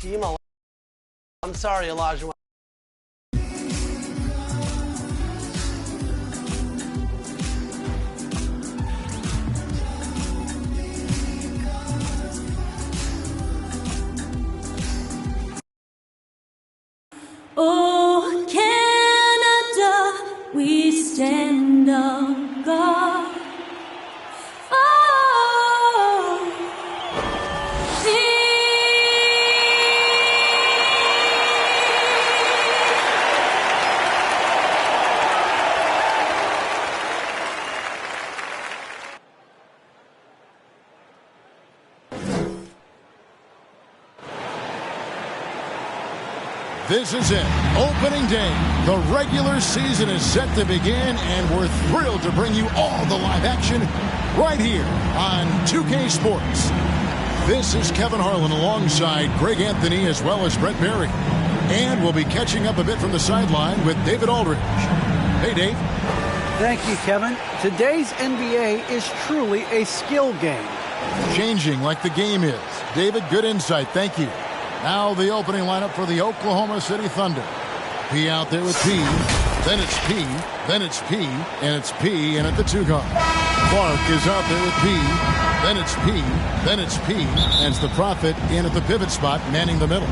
team. I'm sorry, Elijah. Oh, Canada, we stand on guard. Oh, This is it. Opening day. The regular season is set to begin, and we're thrilled to bring you all the live action right here on 2K Sports. This is Kevin Harlan alongside Greg Anthony as well as Brett Berry. And we'll be catching up a bit from the sideline with David Aldridge. Hey, Dave. Thank you, Kevin. Today's NBA is truly a skill game. Changing like the game is. David, good insight. Thank you. Now the opening lineup for the Oklahoma City Thunder. P out there with P. Then it's P. Then it's P. And it's P in at the 2 guard. Clark is out there with P. Then it's P. Then it's P. And it's the Prophet in at the pivot spot, manning the middle.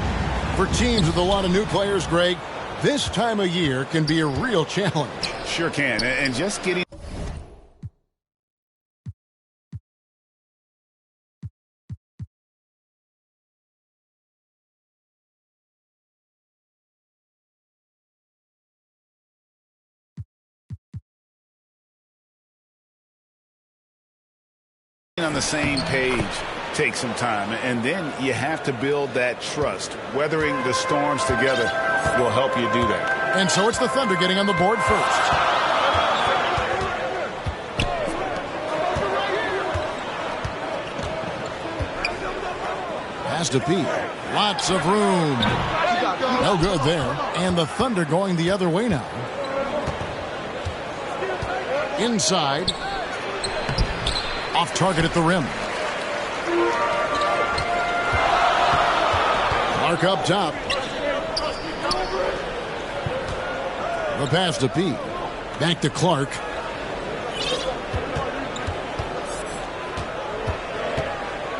For teams with a lot of new players, Greg, this time of year can be a real challenge. Sure can. And just getting on the same page takes some time, and then you have to build that trust. Weathering the storms together will help you do that. And so it's the Thunder getting on the board first. Pass to Pete. Lots of room. No good there. And the Thunder going the other way now. Inside. Off target at the rim. Clark up top. The pass to Pete. Back to Clark.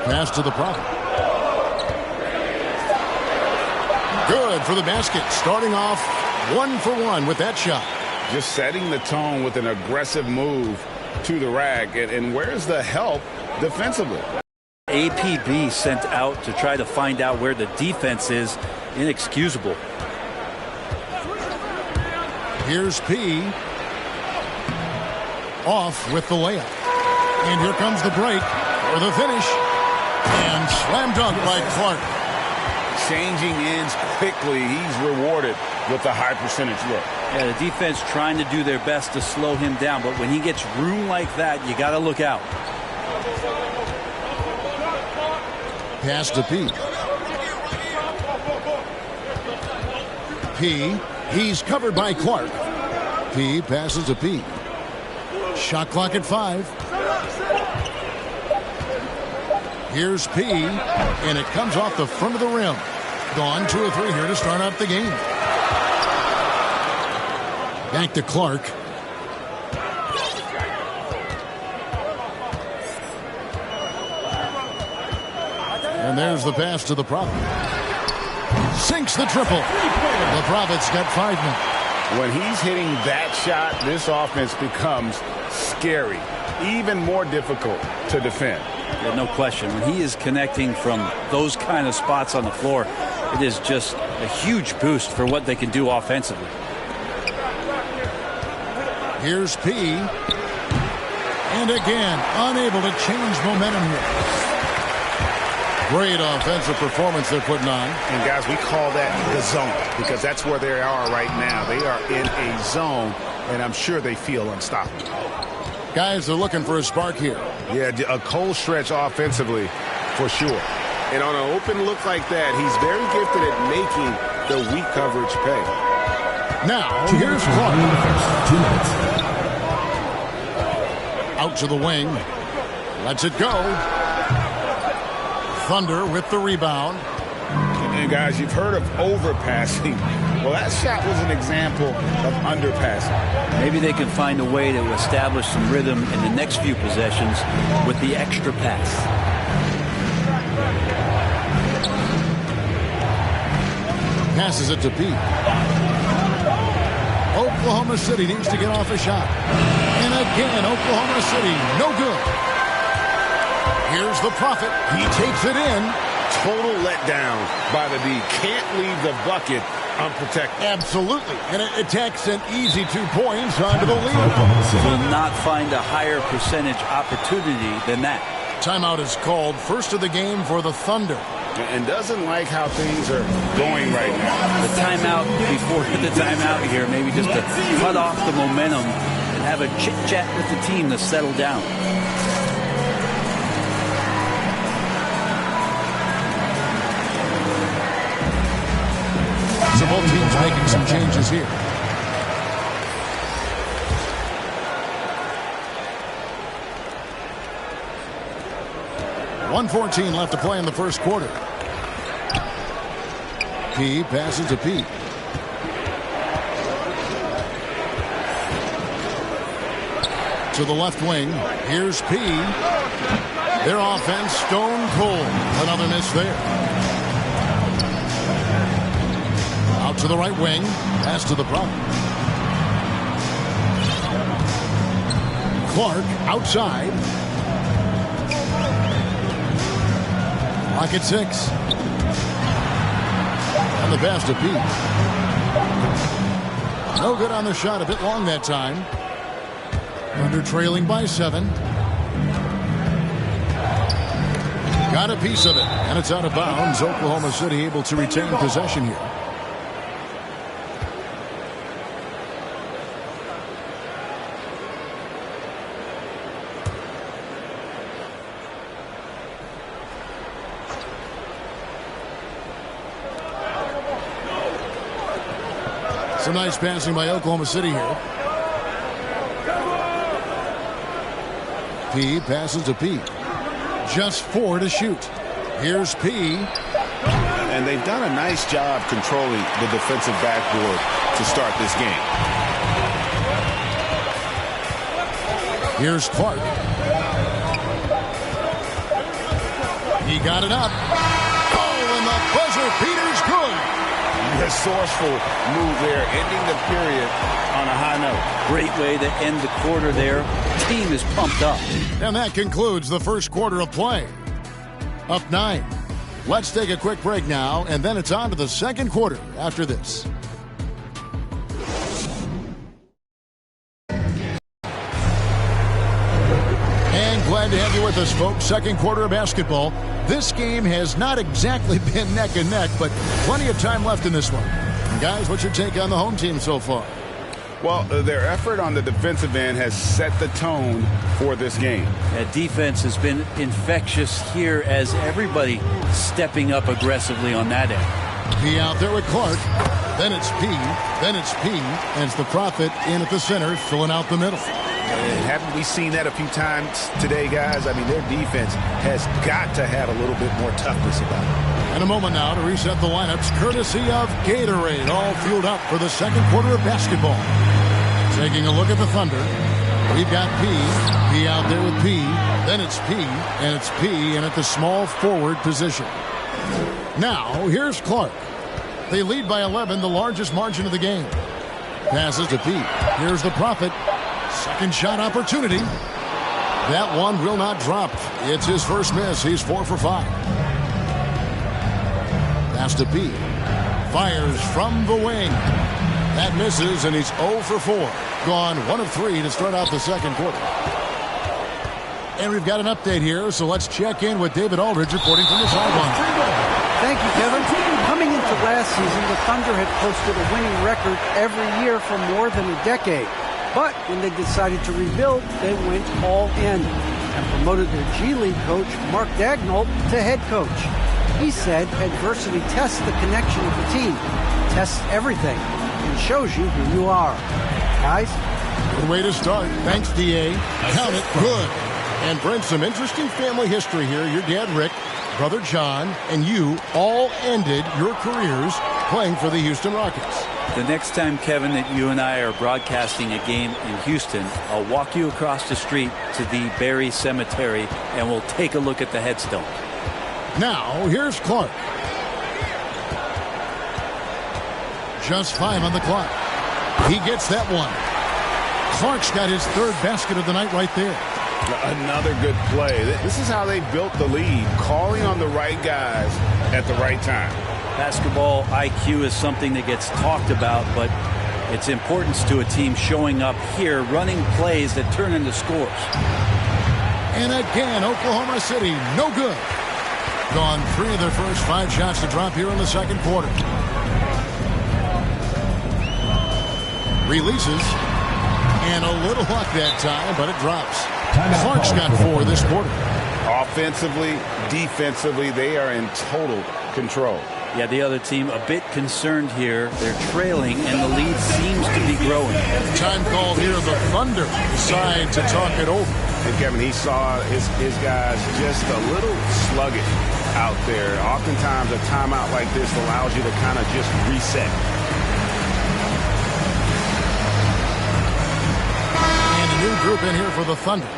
Pass to the Prophet. Good for the basket. Starting off 1 for 1 with that shot. Just setting the tone with an aggressive move to the rack. And where's the help defensively? APB sent out to try to find out where the defense is. Inexcusable. Here's P. Off with the layup. And here comes the break for the finish. And slam dunk by Clark. Changing ends quickly. He's rewarded with the high percentage look. Yeah, the defense trying to do their best to slow him down, but when he gets room like that, you got to look out. Pass to P. P. He's covered by Clark. P passes to P. Shot clock at 5. Here's P. And it comes off the front of the rim. Gone 2 or 3 here to start out the game. Back to Clark. And there's the pass to the Prophet. Sinks the triple. The Prophet's got 5 now. When he's hitting that shot, this offense becomes scary, even more difficult to defend. Yeah, no question. When he is connecting from those kind of spots on the floor, it is just a huge boost for what they can do offensively. Here's P. And again, unable to change momentum here. Great offensive performance they're putting on. And, guys, we call that the zone because that's where they are right now. They are in a zone, and I'm sure they feel unstoppable. Guys, they're looking for a spark here. Yeah, a cold stretch offensively for sure. And on an open look like that, he's very gifted at making the weak coverage pay. Now, here's Clark. 2 minutes. Out to the wing. Lets it go. Thunder with the rebound. And guys, you've heard of overpassing. Well, that shot was an example of underpassing. Maybe they can find a way to establish some rhythm in the next few possessions with the extra pass. Passes it to Pete. Oklahoma City needs to get off a shot. And again, Oklahoma City, no good. Here's the Prophet. He takes it in. Total letdown by the D. Can't leave the bucket unprotected. Absolutely. And it takes an easy 2 points onto the lead. Will not find a higher percentage opportunity than that. Timeout is called. First of the game for the Thunder. And doesn't like how things are going right now. The timeout before the timeout here, maybe just to cut off the momentum and have a chit-chat with the team to settle down. So both teams making some changes here. .114 left to play in the first quarter. P passes to Pete. To the left wing. Here's P. Their offense stone cold. Another miss there. Out to the right wing. Pass to the Prophet. Clark outside. Clock at 6. And the pass to Pete. No good on the shot. A bit long that time. Under trailing by 7. Got a piece of it. And it's out of bounds. Oklahoma City able to retain possession here. Some nice passing by Oklahoma City here. P passes to Pete. Just 4 to shoot. Here's P. And they've done a nice job controlling the defensive backboard to start this game. Here's Clark. He got it up. Oh, and the buzzer beater's good. Resourceful move there, ending the period on a high note. Great way to end the quarter there. Team is pumped up. And that concludes the first quarter of play. Up 9. Let's take a quick break now, and then it's on to the second quarter after this. And glad to have you with us, folks. Second quarter of basketball. This game has not exactly been neck and neck, but plenty of time left in this one. And guys, what's your take on the home team so far? Well, their effort on the defensive end has set the tone for this game. That defense has been infectious here as everybody stepping up aggressively on that end. P out there with Clark. Then it's P. Then it's P. And it's the Prophet in at the center, filling out the middle. Haven't we seen that a few times today, guys? I mean, their defense has got to have a little bit more toughness about it. And a moment now to reset the lineups, courtesy of Gatorade, all fueled up for the second quarter of basketball. Taking a look at the Thunder, we've got P out there with P, then it's P, and it's P in at the small forward position. Now, here's Clark. They lead by 11, the largest margin of the game. Passes to P. Here's the Prophet. Second shot opportunity. That one will not drop. It's his first miss. He's 4 for 5. Pass to P. Fires from the wing. That misses, and he's 0 for 4. Gone 1 of 3 to start out the second quarter. And we've got an update here, so let's check in with David Aldridge reporting from the sideline. Thank you, Kevin. Coming into last season, the Thunder had posted a winning record every year for more than a decade. But when they decided to rebuild, they went all in and promoted their G League coach, Mark Dagnall, to head coach. He said adversity tests the connection of the team, tests everything, and shows you who you are. Guys? Good way to start. Thanks, D.A. Count it good. And Brent, some interesting family history here. Your dad, Rick, Brother John, and you all ended your careers playing for the Houston Rockets. The next time, Kevin, that you and I are broadcasting a game in Houston, I'll walk you across the street to the Berry Cemetery, and we'll take a look at the headstone. Now, here's Clark. Just 5 on the clock. He gets that one. Clark's got his 3rd basket of the night right there. Another good play. This is how they built the lead, calling on the right guys at the right time. Basketball IQ is something that gets talked about, but its importance to a team showing up here, running plays that turn into scores. And again, Oklahoma City, no good. Gone 3 of their first 5 shots to drop here in the second quarter. Releases. And a little luck that time, but it drops. Clark's got 4 this quarter. Offensively, defensively, they are in total control. Yeah, the other team a bit concerned here. They're trailing, and the lead seems to be growing. Time called here. The Thunder decide to talk it over. And Kevin, he saw his guys just a little sluggish out there. Oftentimes, a timeout like this allows you to kind of just reset. And a new group in here for the Thunder.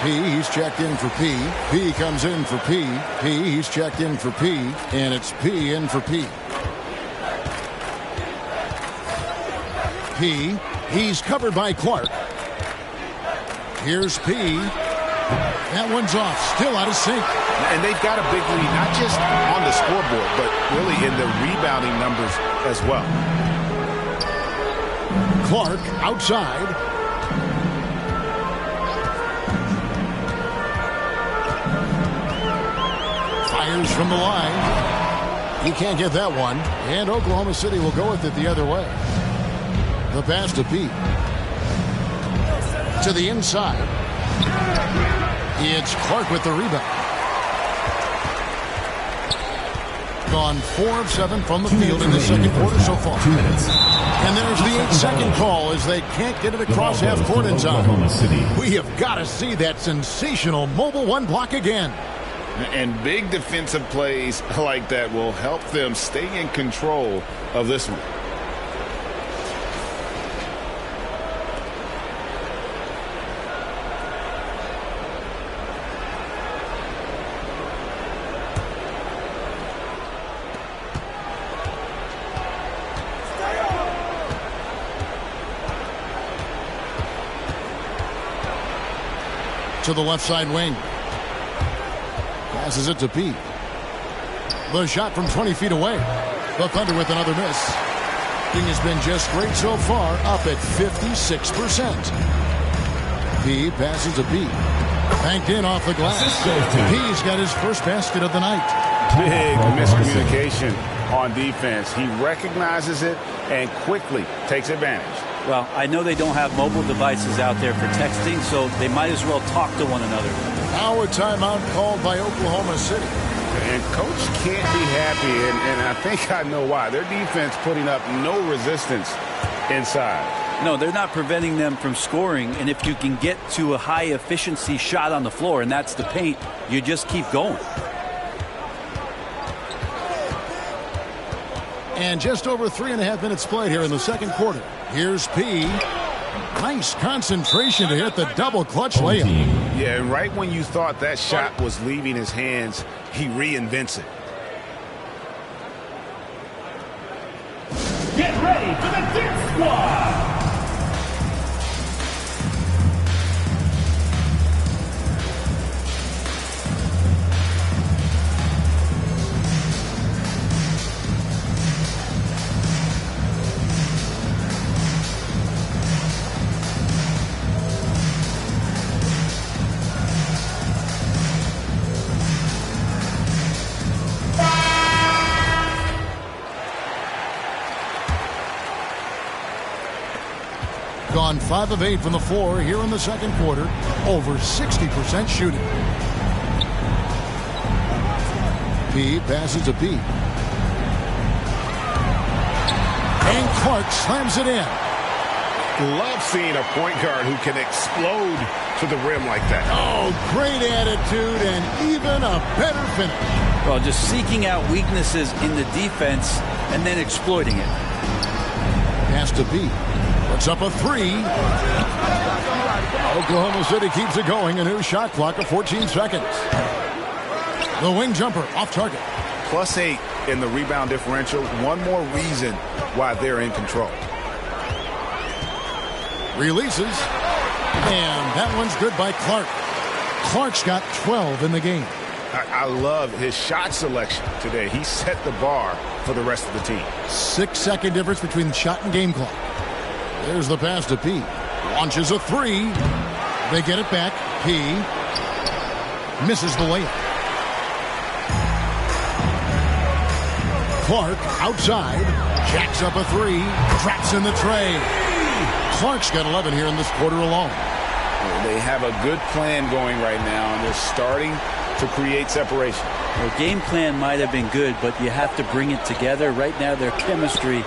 P, he's checked in for P. P comes in for P. P, he's checked in for P. And it's P in for P. P, he's covered by Clark. Here's P. That one's off. Still out of sync. And they've got a big lead, not just on the scoreboard, but really in the rebounding numbers as well. Clark outside. Fires from the line. He can't get that one. And Oklahoma City will go with it the other way. The pass to P. To the inside. It's Clark with the rebound. Gone 4 of 7 from the field in the second quarter so far. 2 minutes. And there's the 8-second call as they can't get it across half court in time. We have got to see that sensational mobile 1 block again. And big defensive plays like that will help them stay in control of this one. To the left side wing. Passes it to P. The shot from 20 feet away. The Thunder with another miss. King has been just great so far, up at 56%. P passes to P. Banked in off the glass. P's got his first basket of the night. Big miscommunication on defense. He recognizes it and quickly takes advantage. Well, I know they don't have mobile devices out there for texting, so they might as well talk to one another. Now a timeout called by Oklahoma City. And Coach can't be happy, and I think I know why. Their defense putting up no resistance inside. No, they're not preventing them from scoring, and if you can get to a high-efficiency shot on the floor, and that's the paint, you just keep going. And just over 3.5 minutes played here in the second quarter. Here's P. Nice concentration to hit the double clutch layup. Yeah, and right when you thought that shot was leaving his hands, he reinvents it. Get ready for the Dip Squad! Gone 5 of 8 from the floor here in the second quarter. Over 60% shooting. P passes to P. And Clark slams it in. Love seeing a point guard who can explode to the rim like that. Oh, great attitude and even a better finish. Well, just seeking out weaknesses in the defense and then exploiting it. Pass to B. Puts up a three. Oklahoma City keeps it going. A new shot clock of 14 seconds. The wing jumper off target. +8 in the rebound differential. One more reason why they're in control. Releases. And that one's good by Clark. Clark's got 12 in the game. I love his shot selection today. He set the bar for the rest of the team. 6-second difference between shot and game clock. There's the pass to P. Launches a three. They get it back. P misses the layup. Clark outside. Jacks up a three. Traps in the tray. Clark's got 11 here in this quarter alone. They have a good plan going right now, and they're starting to create separation. Their game plan might have been good, but you have to bring it together. Right now, their chemistry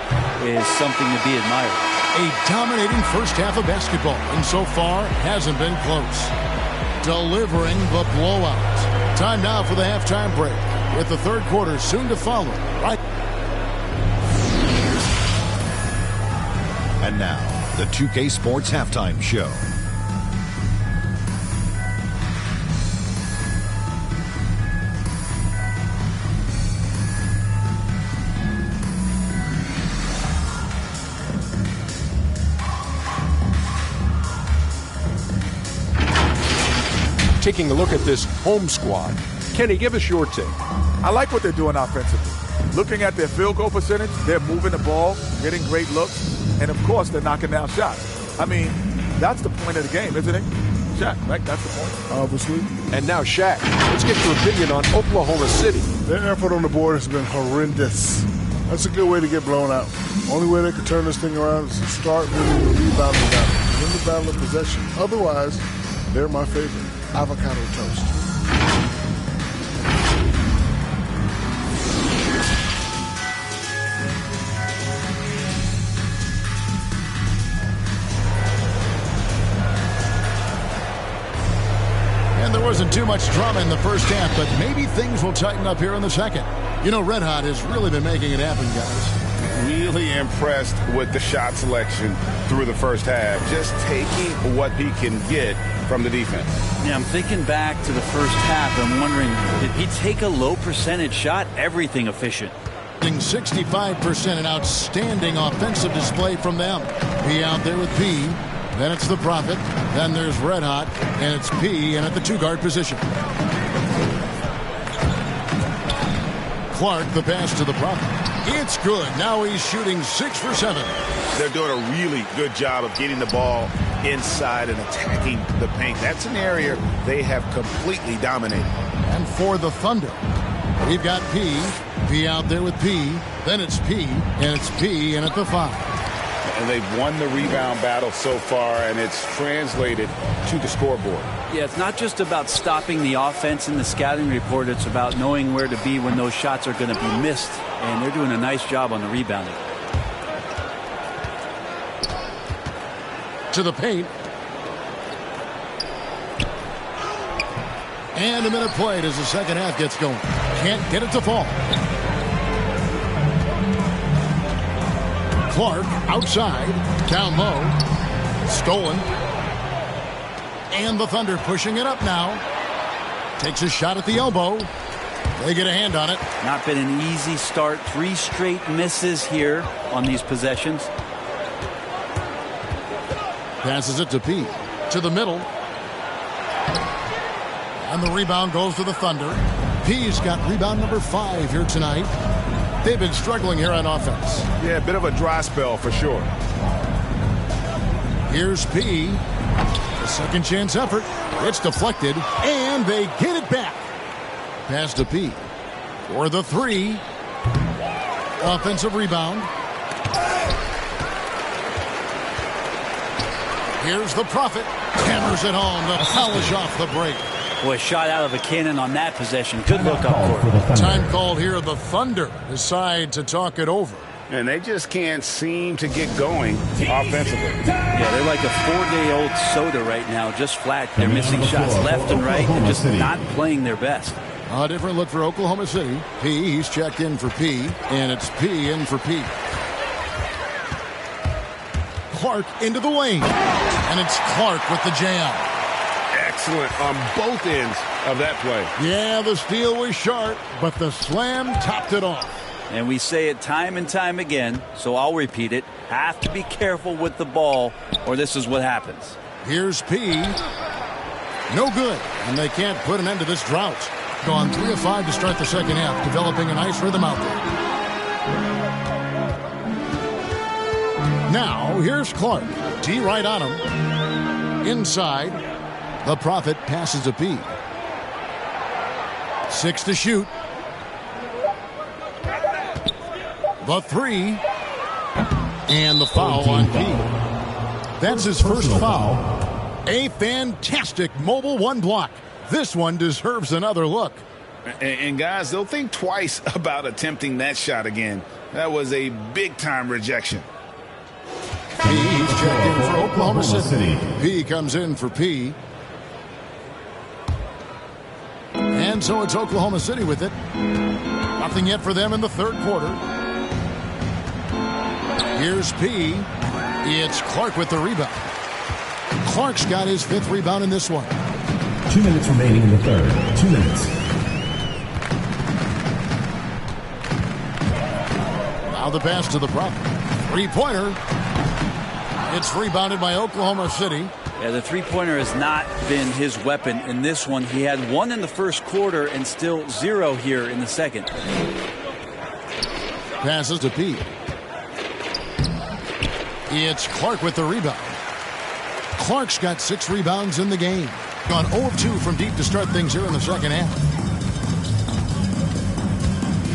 is something to be admired. A dominating first half of basketball, and so far hasn't been close. Delivering the blowout. Time now for the halftime break, with the third quarter soon to follow. Right. And now, the 2K Sports Halftime Show. Taking a look at this home squad, Kenny, give us your take. I like what they're doing offensively. Looking at their field goal percentage, they're moving the ball, getting great looks, and of course they're knocking down shots. I mean, that's the point of the game, isn't it? Shaq, right? That's the point. Obviously. And now, Shaq, let's get your opinion on Oklahoma City. Their effort on the board has been horrendous. That's a good way to get blown out. Only way they can turn this thing around is to start winning the rebounding battle. Win the battle of possession. Otherwise, they're my favorite. Avocado toast. And there wasn't too much drama in the first half, but maybe things will tighten up here in the second. You know, Red Hot has really been making it happen, guys. Really impressed with the shot selection through the first half. Just taking what he can get from the defense. Yeah, I'm thinking back to the first half. I'm wondering, did he take a low percentage shot? Everything efficient. 65%, an outstanding offensive display from them. P out there with P. Then it's the Prophet. Then there's Red Hot. And it's P and at the two-guard position. Clark, the pass to the Prophet. It's good. Now he's shooting 6 for 7. They're doing a really good job of getting the ball inside and attacking the paint. That's an area they have completely dominated. And for the Thunder, we've got P. P out there with P. Then it's P. And it's P and at the 5. And they've won the rebound battle so far, and it's translated to the scoreboard. Yeah, it's not just about stopping the offense in the scouting report. It's about knowing where to be when those shots are going to be missed. And they're doing a nice job on the rebounding. To the paint. And a minute played as the second half gets going. Can't get it to fall. Clark outside. Down low. Stolen. And the Thunder pushing it up now. Takes a shot at the elbow. They get a hand on it. Not been an easy start. 3 straight misses here on these possessions. Passes it to P. To the middle. And the rebound goes to the Thunder. P's got rebound number 5 here tonight. They've been struggling here on offense. Yeah, a bit of a dry spell for sure. Here's P. A second chance effort. It's deflected. And they get it back. Pass to P. For the 3. Offensive rebound. Here's the Prophet. Hammers it home to polish off the break. Boy, shot out of a cannon on that possession. Good look up court. Time called here. The Thunder decide to talk it over. And they just can't seem to get going offensively. Yeah, they're like a 4-day-old soda right now, just flat. They're missing shots left and right and just not playing their best. A different look for Oklahoma City. P, he's checked in for P, and it's P in for P. Clark into the lane, and it's Clark with the jam. Excellent on both ends of that play. Yeah, the steal was sharp, but the slam topped it off. And we say it time and time again, so I'll repeat it. Have to be careful with the ball, or this is what happens. Here's P. No good, and they can't put an end to this drought. Gone 3 of 5 to start the second half, developing a nice rhythm out there. Now, here's Clark. T right on him. Inside, the Prophet passes to P. 6 to shoot. The 3. And the foul on P. That's his first foul. A fantastic mobile one block. This one deserves another look. And guys, they'll think twice about attempting that shot again. That was a big-time rejection. He's checked in for Oklahoma City. P comes in for P. And so it's Oklahoma City with it. Nothing yet for them in the third quarter. Here's P. It's Clark with the rebound. Clark's got his 5th rebound in this one. 2 minutes remaining in the third. 2 minutes. Now the pass to the Prophet. 3-pointer. It's rebounded by Oklahoma City. Yeah, the three-pointer has not been his weapon in this one. He had 1 in the first quarter and still 0 here in the second. Passes to P. It's Clark with the rebound. Clark's got 6 rebounds in the game. Gone 0 of 2 from deep to start things here in the second half.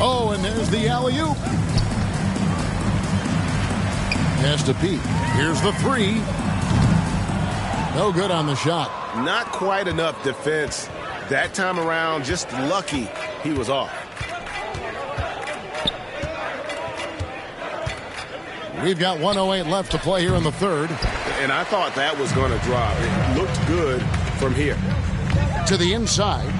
Oh, and there's the alley-oop. Pass to P. Here's the 3. No good on the shot. Not quite enough defense that time around. Just lucky he was off. We've got 1:08 left to play here in the third. And I thought that was going to drop. It looked good from here. To the inside.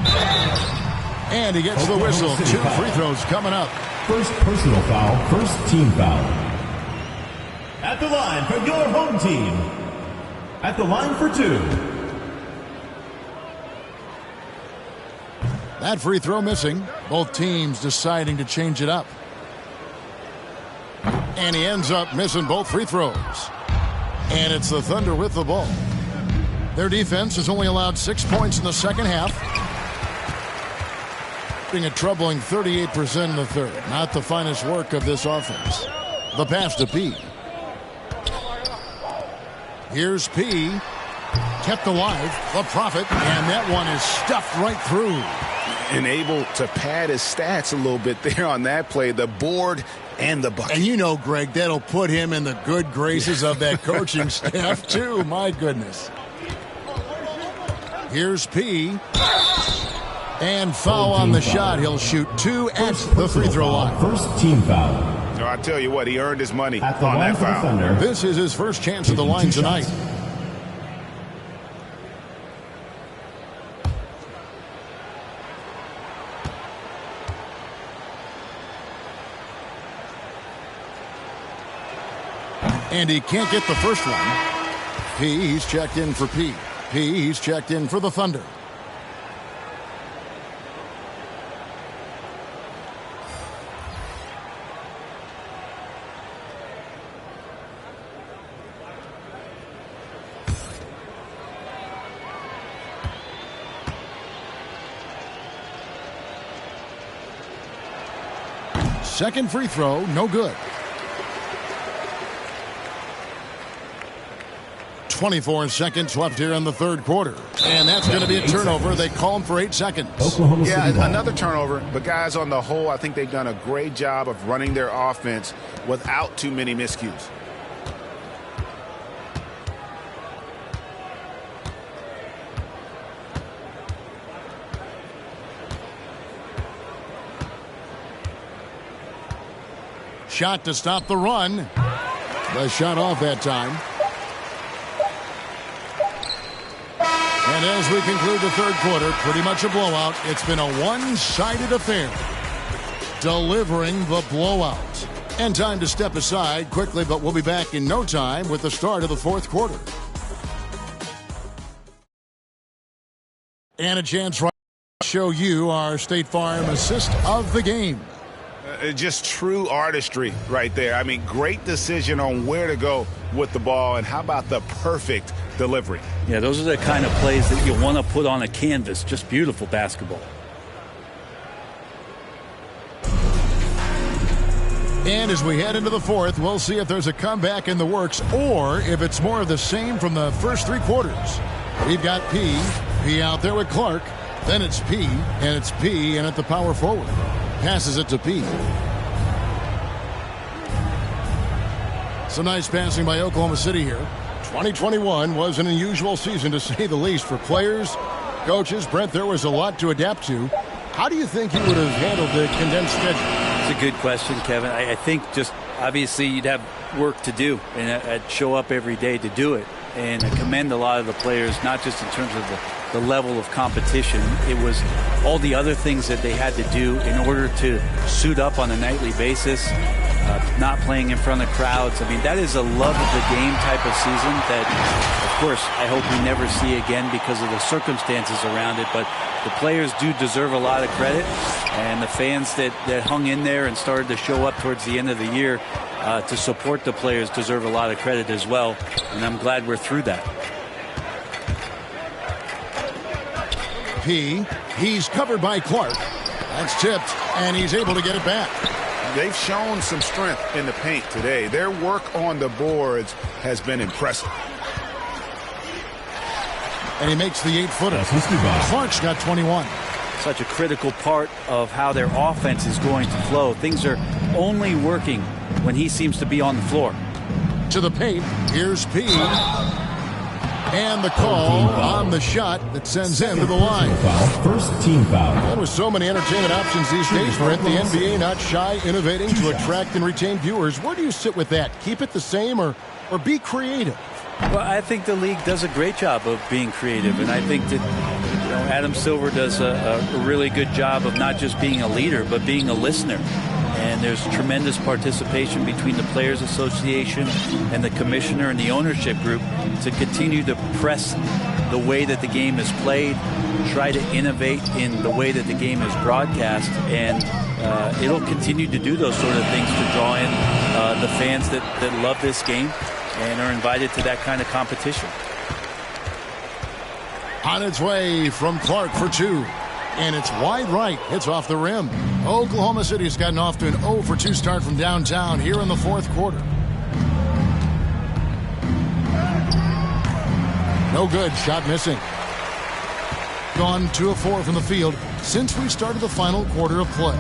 And he gets the whistle. 2 free throws coming up. First personal foul, first team foul. At the line for your home team. At the line for 2. That free throw missing. Both teams deciding to change it up. And he ends up missing both free throws. And it's the Thunder with the ball. Their defense has only allowed 6 points in the second half. Being a troubling 38% in the third. Not the finest work of this offense. The pass to P. Here's P. Kept alive. The Prophet. And that one is stuffed right through. And able to pad his stats a little bit there on that play. The board and the bucket. And you know, Greg, that'll put him in the good graces of that coaching staff, too. My goodness. Here's P. And foul on the shot. He'll shoot 2 at the free throw line. First team foul. No, I tell you what, he earned his money At the on line that for the foul. Thunder. This is his first chance at the line tonight. And he can't get the first one. P, he's checked in for P. P, he's checked in for the Thunder. Second free throw, no good. 24 seconds left here in the third quarter. And that's going to be a turnover. They call him for 8 seconds. Yeah, another turnover. But guys, on the whole, I think they've done a great job of running their offense without too many miscues. Shot to stop the run. The shot off that time. And as we conclude the third quarter, pretty much a blowout. It's been a one-sided affair. Delivering the blowout. And time to step aside quickly, but we'll be back in no time with the start of the fourth quarter. And a chance right to show you our State Farm assist of the game. Just true artistry right there. I mean, great decision on where to go with the ball, and how about the perfect delivery? Yeah, those are the kind of plays that you want to put on a canvas. Just beautiful basketball. And as we head into the fourth, we'll see if there's a comeback in the works or if it's more of the same from the first three quarters. We've got P out there with Clark. Then it's P, and it's P, and at the power forward. Passes it to P. Some nice passing by Oklahoma City here. 2021 was an unusual season, to say the least, for players, coaches. Brent, there was a lot to adapt to. How do you think he would have handled the condensed schedule? It's a good question, Kevin. I think just obviously you'd have work to do, and I'd show up every day to do it. And I commend a lot of the players, not just in terms of the level of competition. It was all the other things that they had to do in order to suit up on a nightly basis, not playing in front of crowds. I mean, that is a love of the game type of season that, of course, I hope we never see again because of the circumstances around it. But the players do deserve a lot of credit, and the fans that hung in there and started to show up towards the end of the year to support the players deserve a lot of credit as well, and I'm glad we're through that. He's covered by Clark. That's tipped, and he's able to get it back. They've shown some strength in the paint today. Their work on the boards has been impressive. And he makes the 8-footer. Clark's got 21. Such a critical part of how their offense is going to flow. Things are only working when he seems to be on the floor. To the paint, here's P. And the call on the shot that sends him to the line. First team foul. And with so many entertainment options these days, Brent, the NBA not shy innovating to attract and retain viewers. Where do you sit with that? Keep it the same or be creative? Well, I think the league does a great job of being creative, and I think that Adam Silver does a really good job of not just being a leader, but being a listener. And there's tremendous participation between the Players Association and the commissioner and the ownership group to continue to press the way that the game is played, try to innovate in the way that the game is broadcast, and it'll continue to do those sort of things to draw in the fans that love this game and are invited to that kind of competition. On its way from Clark for two. And it's wide right. It's off the rim. Oklahoma City's gotten off to an 0-for-2 start from downtown here in the fourth quarter. No good. Shot missing. Gone 2 of 4 from the field since we started the final quarter of play.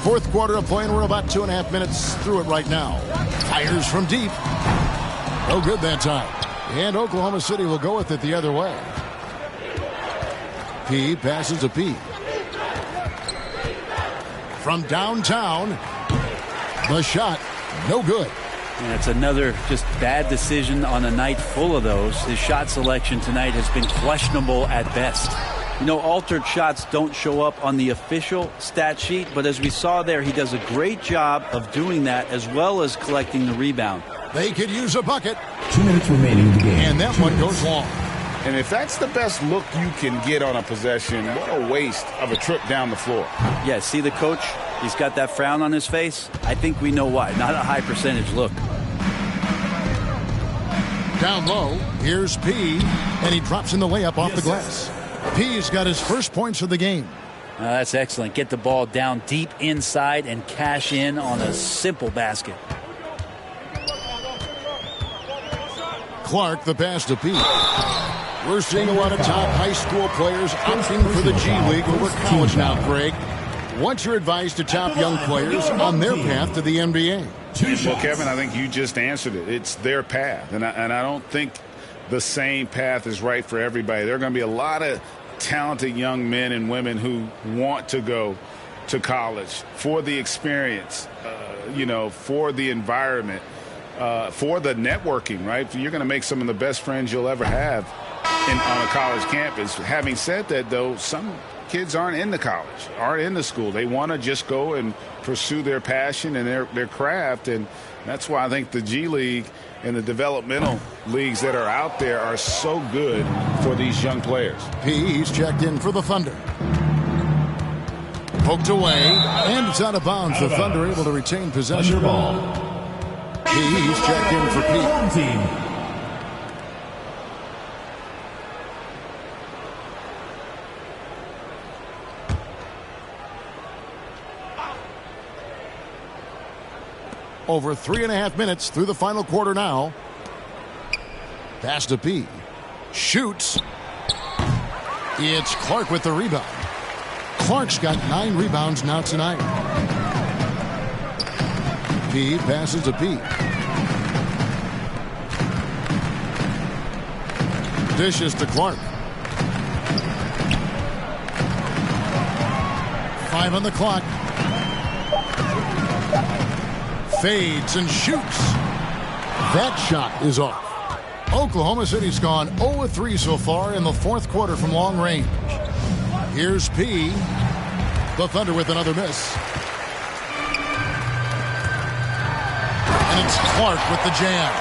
Fourth quarter of play, and we're about 2.5 minutes through it right now. Fires from deep. No good that time. And Oklahoma City will go with it the other way. P passes to P. From downtown, the shot, no good. And it's another just bad decision on a night full of those. His shot selection tonight has been questionable at best. You know, altered shots don't show up on the official stat sheet, but as we saw there, he does a great job of doing that as well as collecting the rebound. They could use a bucket. 2 minutes remaining in the game. And that one goes long. And if that's the best look you can get on a possession, what a waste of a trip down the floor. Yeah, see the coach? He's got that frown on his face. I think we know why. Not a high percentage look. Down low, here's P, and he drops in the layup off the glass. P's got his first points of the game. That's excellent. Get the ball down deep inside and cash in on a simple basket. Clark, the pass to P. We're seeing a lot of top high school players opting for the G League over college now, Greg. What's your advice to top young players on their path to the NBA? Well, Kevin, I think you just answered it. It's their path, and I don't think the same path is right for everybody. There are going to be a lot of talented young men and women who want to go to college for the experience, for the environment. for the networking, right? You're going to make some of the best friends you'll ever have on a college campus. Having said that, though, some kids aren't in the college, aren't in the school. They want to just go and pursue their passion and their craft, and that's why I think the G League and the developmental leagues that are out there are so good for these young players. He's checked in for the Thunder. Poked away, and it's out of bounds. The Thunder able to retain possession. Ball. He's checked in for Pete. Home team. Over 3.5 minutes through the final quarter now. Pass to P. Shoots. It's Clark with the rebound. Clark's got 9 rebounds now tonight. P passes to P. Dishes to Clark. 5 on the clock. Fades and shoots. That shot is off. Oklahoma City's gone 0-3 so far in the fourth quarter from long range. Here's P. The Thunder with another miss. And it's Clark with the jam.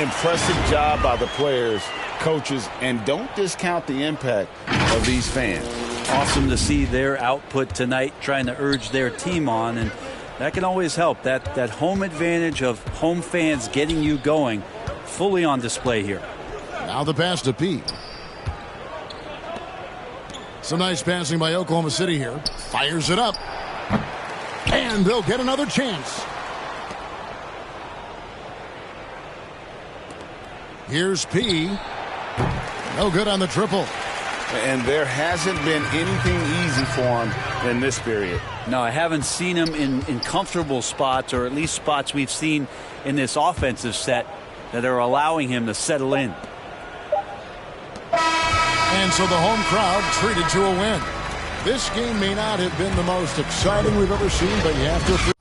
Impressive job by the players, coaches, and don't discount the impact of these fans. Awesome to see their output tonight, trying to urge their team on, and that can always help. That home advantage of home fans getting you going, fully on display here. Now the pass to P. Some nice passing by Oklahoma City here. Fires it up. And they'll get another chance. Here's P. No good on the triple. And there hasn't been anything easy for him in this period. No, I haven't seen him in comfortable spots, or at least spots we've seen in this offensive set that are allowing him to settle in. And so the home crowd treated to a win. This game may not have been the most exciting we've ever seen, but you have to